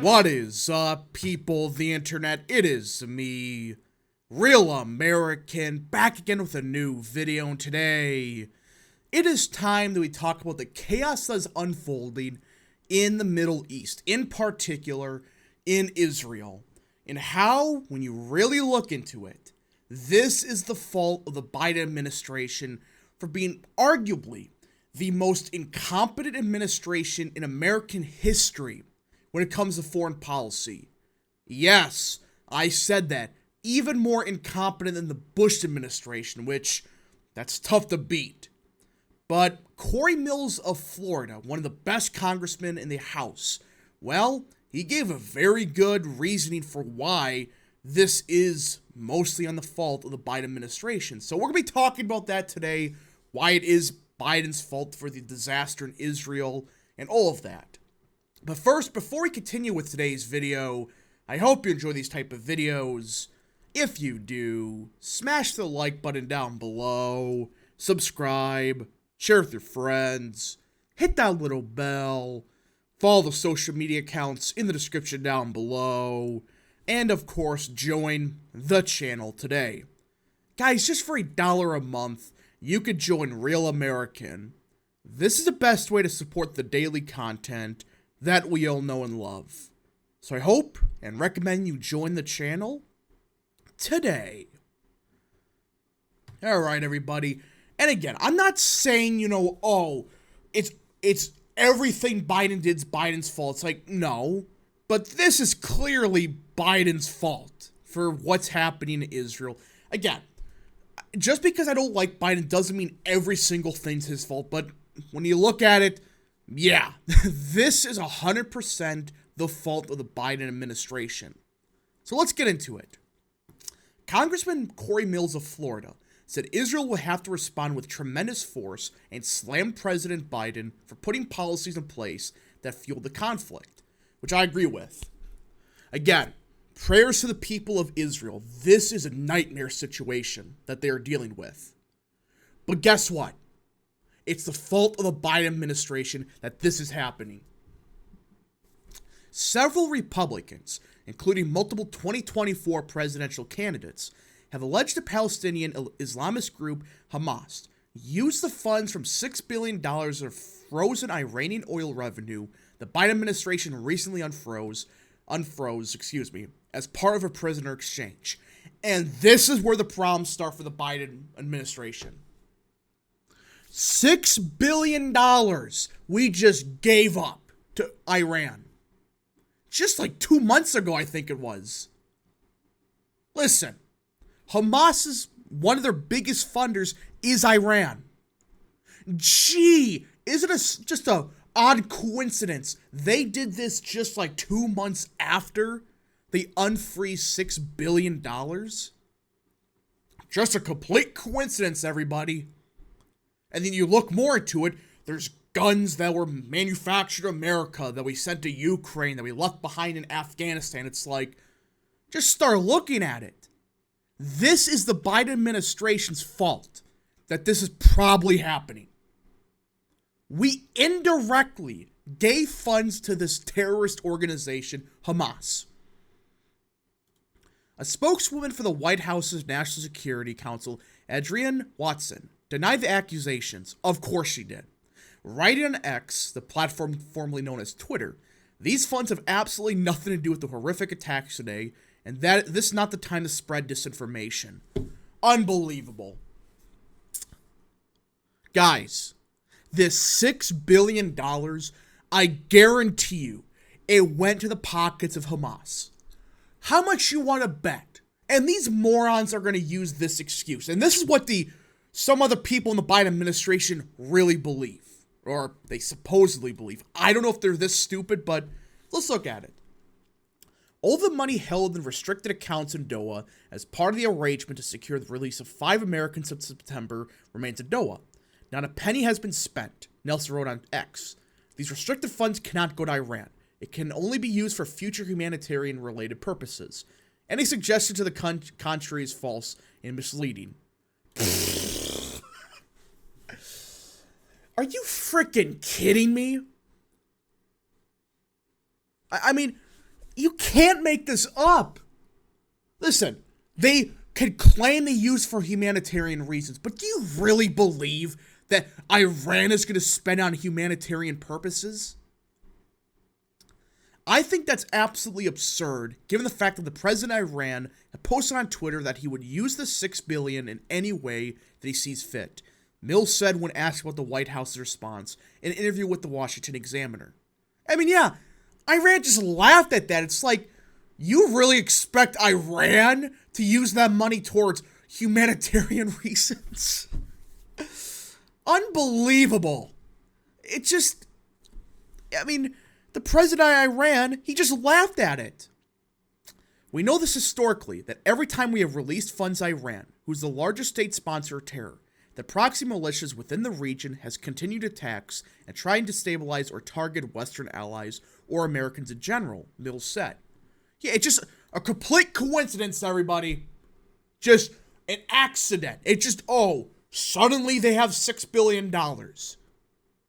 What is up, people of the internet? It is me, Real American, back again with a new video, and today it is time that we talk about the chaos that is unfolding in the Middle East, in particular in Israel, and how, when you really look into it, this is the fault of the Biden administration for being arguably the most incompetent administration in American history when it comes to foreign policy. Yes, I said that. Even more incompetent than the Bush administration, which, that's tough to beat. But Corey Mills of Florida, one of the best congressmen in the House, well, he gave a very good reasoning for why this is mostly on the fault of the Biden administration. So we're going to be talking about that today, why it is Biden's fault for the disaster in Israel, and all of that. But first, before we continue with today's video, I hope you enjoy these type of videos. If you do, smash the like button down below, subscribe, share with your friends, hit that little bell, follow the social media accounts in the description down below, and of course, join the channel today. Guys, just for $1 a month, you could join Real American. This is the best way to support the daily content that we all know and love. So I hope and recommend you join the channel today. Alright, everybody. And again, I'm not saying, it's everything Biden did's Biden's fault. It's like, no. But this is clearly Biden's fault for what's happening in Israel. Again, just because I don't like Biden doesn't mean every single thing's his fault. But when you look at it, yeah, this is 100% the fault of the Biden administration. So let's get into it. Congressman Corey Mills of Florida said Israel will have to respond with tremendous force and slam President Biden for putting policies in place that fueled the conflict, which I agree with. Again, prayers to the people of Israel. This is a nightmare situation that they are dealing with. But guess what? It's the fault of the Biden administration that this is happening. Several Republicans, including multiple 2024 presidential candidates, have alleged the Palestinian Islamist group Hamas used the funds from $6 billion of frozen Iranian oil revenue the Biden administration recently unfroze, as part of a prisoner exchange. And this is where the problems start for the Biden administration. $6 billion we just gave up to Iran. Just like 2 months ago, I think it was. Listen, Hamas's one of their biggest funders is Iran. Gee, isn't it just a odd coincidence? They did this just like 2 months after they unfreeze $6 billion? Just a complete coincidence, everybody. And then you look more into it, there's guns that were manufactured in America that we sent to Ukraine, that we left behind in Afghanistan. It's like, just start looking at it. This is the Biden administration's fault that this is probably happening. We indirectly gave funds to this terrorist organization, Hamas. A spokeswoman for the White House's National Security Council, Adrienne Watson, denied the accusations. Of course she did. Writing on X, the platform formerly known as Twitter, these funds have absolutely nothing to do with the horrific attacks today, and that this is not the time to spread disinformation. Unbelievable. Guys, this $6 billion, I guarantee you, it went to the pockets of Hamas. How much you want to bet? And these morons are going to use this excuse. And this is what some other people in the Biden administration really believe, or they supposedly believe. I don't know if they're this stupid, but let's look at it. All the money held in restricted accounts in Doha as part of the arrangement to secure the release of 5 Americans in September remains in Doha. Not a penny has been spent, Nelson wrote on X. These restricted funds cannot go to Iran. It can only be used for future humanitarian-related purposes. Any suggestion to the contrary is false and misleading. Are you freaking kidding me? I mean, You can't make this up. Listen, they could claim they use for humanitarian reasons, but do you really believe that Iran is going to spend on humanitarian purposes? I think that's absolutely absurd, given the fact that the president of Iran had posted on Twitter that he would use the $6 billion in any way that he sees fit. Mills said when asked about the White House's response in an interview with the Washington Examiner. I mean, yeah, Iran just laughed at that. It's like, you really expect Iran to use that money towards humanitarian reasons? Unbelievable. It just, I mean, the president of Iran, he just laughed at it. We know this historically, that every time we have released funds to Iran, who's the largest state sponsor of terror, the proxy militias within the region has continued attacks and trying to destabilize or target Western allies or Americans in general, Mills said. Yeah, it's just a complete coincidence, everybody. Just an accident. It just, suddenly they have $6 billion.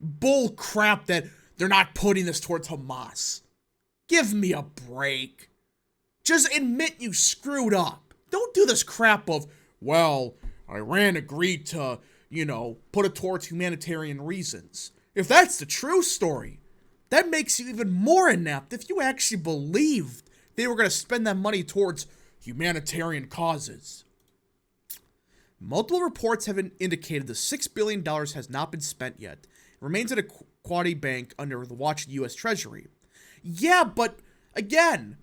Bull crap that they're not putting this towards Hamas. Give me a break. Just admit you screwed up. Don't do this crap of, well, Iran agreed to, put it towards humanitarian reasons. If that's the true story, that makes you even more inept if you actually believed they were going to spend that money towards humanitarian causes. Multiple reports have indicated the $6 billion has not been spent yet. It remains at a Quadi bank under the watch of the U.S. Treasury. Yeah, but again,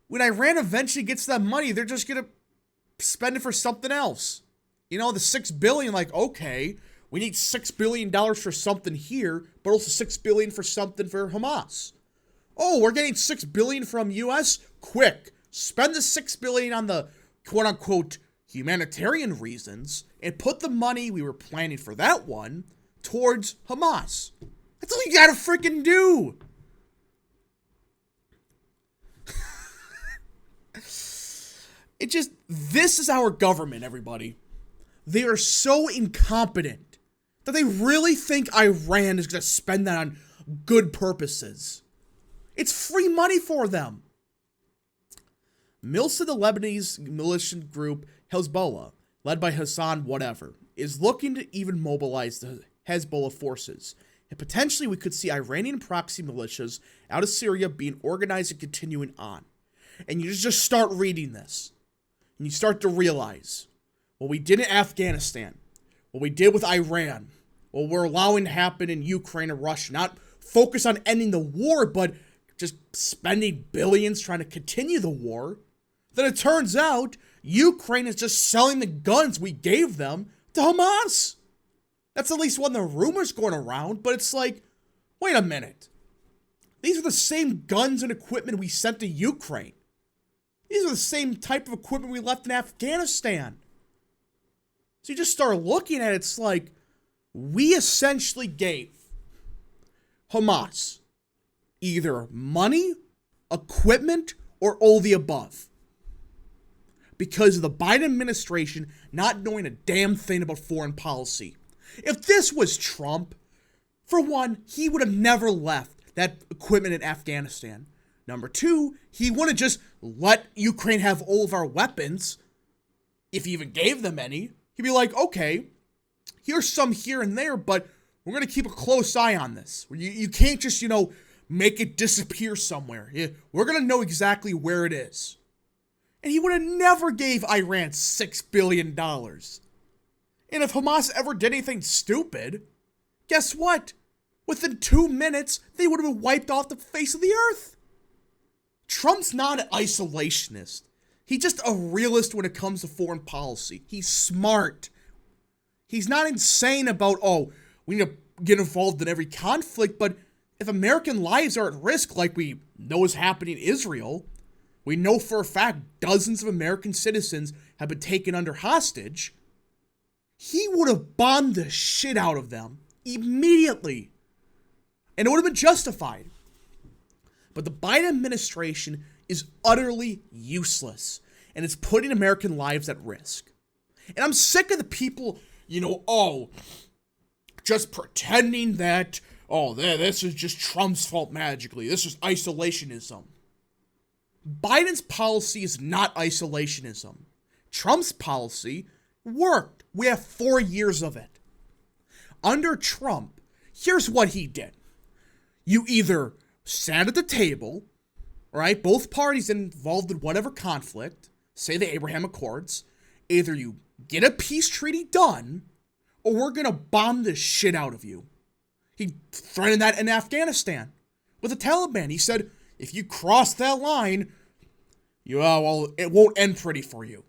when Iran eventually gets that money, they're just going to spend it for something else. The $6 billion, okay, we need $6 billion for something here, but also $6 billion for something for Hamas. Oh, we're getting $6 billion from U.S.? Quick, spend the $6 billion on the quote-unquote humanitarian reasons and put the money we were planning for that one towards Hamas. That's all you gotta freaking do. This is our government, everybody. They are so incompetent that they really think Iran is gonna spend that on good purposes. It's free money for them. Mills said the Lebanese militant group Hezbollah, led by Hassan whatever, is looking to even mobilize the Hezbollah forces. And potentially we could see Iranian proxy militias out of Syria being organized and continuing on. And you just start reading this. And you start to realize what we did in Afghanistan, what we did with Iran, what we're allowing to happen in Ukraine and Russia. Not focus on ending the war, but just spending billions trying to continue the war. Then it turns out Ukraine is just selling the guns we gave them to Hamas. That's at least one of the rumors going around, but it's like, wait a minute. These are the same guns and equipment we sent to Ukraine. These are the same type of equipment we left in Afghanistan. So you just start looking at it, it's like, we essentially gave Hamas either money, equipment, or all the above. Because of the Biden administration not knowing a damn thing about foreign policy. If this was Trump, for one, he would have never left that equipment in Afghanistan. Number two, he would have just let Ukraine have all of our weapons, if he even gave them any. He'd be like, okay, here's some here and there, but we're going to keep a close eye on this. You can't just, make it disappear somewhere. We're going to know exactly where it is. And he would have never gave Iran $6 billion. And if Hamas ever did anything stupid, guess what? Within 2 minutes, they would have been wiped off the face of the earth. Trump's not an isolationist. He's just a realist when it comes to foreign policy. He's smart. He's not insane about, we need to get involved in every conflict, but if American lives are at risk like we know is happening in Israel, we know for a fact dozens of American citizens have been taken under hostage, he would have bombed the shit out of them immediately. And it would have been justified. But the Biden administration is utterly useless, and it's putting American lives at risk. And I'm sick of the people, just pretending that, this is just Trump's fault magically. This is isolationism. Biden's policy is not isolationism. Trump's policy worked. We have 4 years of it. Under Trump, here's what he did. You either sat at the table, right? Both parties involved in whatever conflict, say the Abraham Accords, either you get a peace treaty done, or we're going to bomb the shit out of you. He threatened that in Afghanistan with the Taliban. He said, if you cross that line, it won't end pretty for you.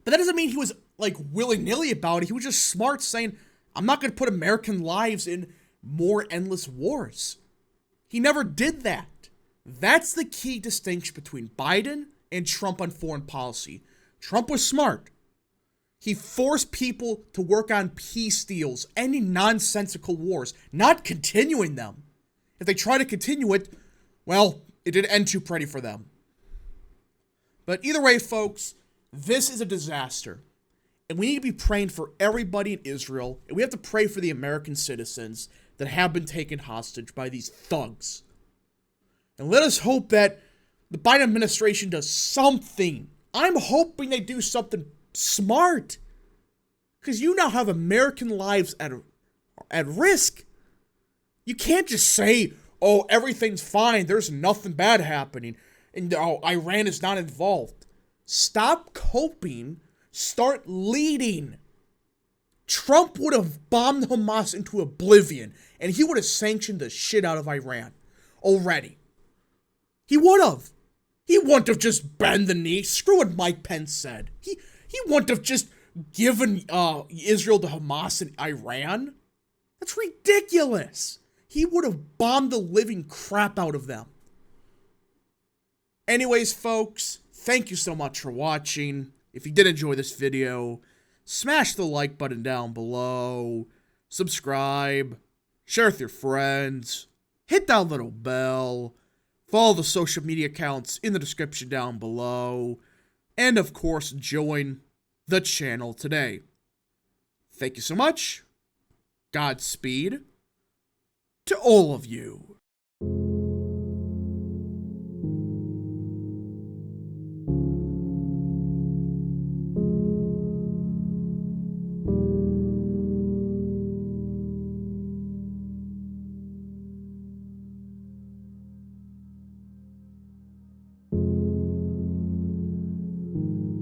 But that doesn't mean he was like willy-nilly about it. He was just smart, saying, I'm not going to put American lives in more endless wars. He never did that. That's the key distinction between Biden and Trump on foreign policy. Trump was smart. He forced people to work on peace deals, ending nonsensical wars, not continuing them. If they try to continue it, well, it didn't end too pretty for them. But either way, folks, this is a disaster. And we need to be praying for everybody in Israel, and we have to pray for the American citizens that have been taken hostage by these thugs. And let us hope that the Biden administration does something. I'm hoping they do something smart. Because you now have American lives at risk. You can't just say, oh, everything's fine, there's nothing bad happening, and oh, Iran is not involved. Stop coping. Start leading. Trump would have bombed Hamas into oblivion, and he would have sanctioned the shit out of Iran already. He would have. He wouldn't have just bent the knee. Screw what Mike Pence said. He wouldn't have just given Israel to Hamas and Iran. That's ridiculous. He would have bombed the living crap out of them. Anyways, folks, thank you so much for watching. If you did enjoy this video, smash the like button down below, subscribe, share with your friends, hit that little bell, follow the social media accounts in the description down below, and of course, join the channel today. Thank you so much. Godspeed to all of you.